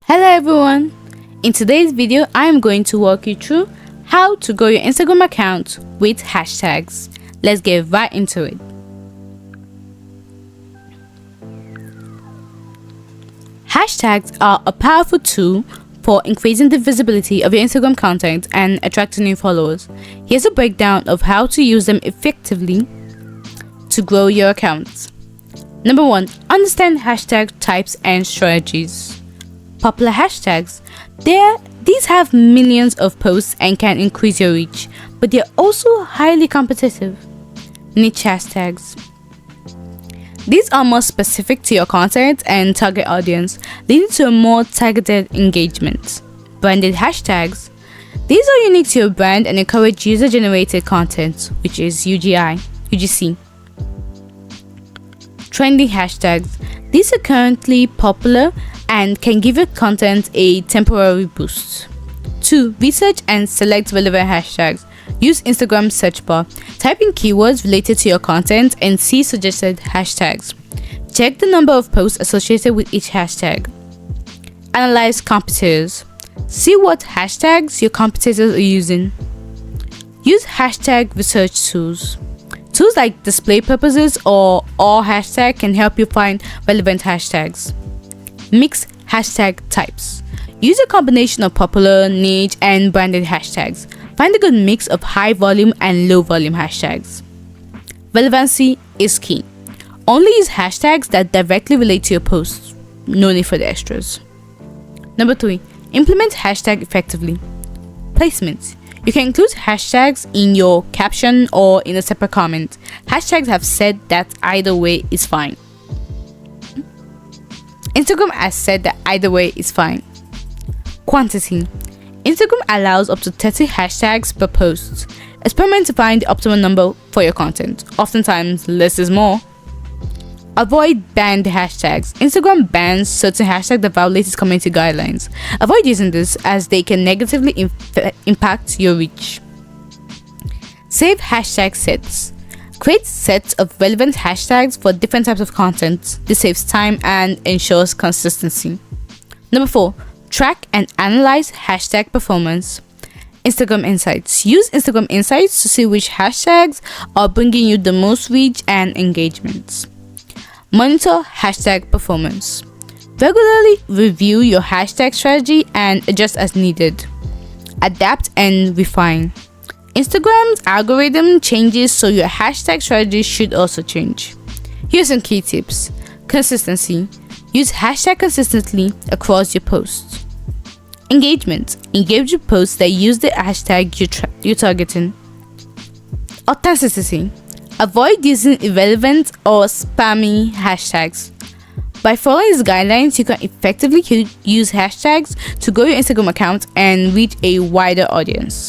Hello everyone! In today's video, I am going to walk you through how to grow your Instagram account with hashtags. Let's get right into it. Hashtags are a powerful tool for increasing the visibility of your Instagram content and attracting new followers. Here's a breakdown of how to use them effectively to grow your account. Number 1. Understand hashtag types and strategies. Popular hashtags. These have millions of posts and can increase your reach, but they're also highly competitive. Niche hashtags. These are more specific to your content and target audience, leading to a more targeted engagement. Branded hashtags. These are unique to your brand and encourage user-generated content, which is UGC. Trending hashtags. These are currently popular and can give your content a temporary boost. 2. Research and select relevant hashtags. Use Instagram's search bar. Type in keywords related to your content and see suggested hashtags. Check the number of posts associated with each hashtag. Analyze competitors. See what hashtags your competitors are using. Use hashtag research tools. Tools like display purposes or all hashtag can help you find relevant hashtags. Mix hashtag types. Use a combination of popular, niche, and branded hashtags. Find a good mix of high volume and low volume hashtags. Relevancy is key. Only use hashtags that directly relate to your posts. No need for the extras. Number 3. Implement hashtag effectively. Placement. You can include hashtags in your caption or in a separate comment. Hashtags have said that either way is fine. Instagram has said that either way is fine. Quantity. Instagram allows up to 30 hashtags per post. Experiment to find the optimal number for your content. Oftentimes, less is more. Avoid banned hashtags. Instagram bans certain hashtags that violate its community guidelines. Avoid using this as they can negatively impact your reach. Save hashtag sets. Create sets of relevant hashtags for different types of content. This saves time and ensures consistency. Number 4. Track and analyze hashtag performance. Instagram Insights. Use Instagram Insights to see which hashtags are bringing you the most reach and engagement. Monitor hashtag performance. Regularly review your hashtag strategy and adjust as needed. Adapt and refine. Instagram's algorithm changes, so your hashtag strategy should also change. Here's some key tips. Consistency. Use hashtag consistently across your posts. Engagement. Engage with posts that use the hashtag you're targeting. Authenticity. Avoid using irrelevant or spammy hashtags. By following these guidelines, you can effectively use hashtags to grow your Instagram account and reach a wider audience.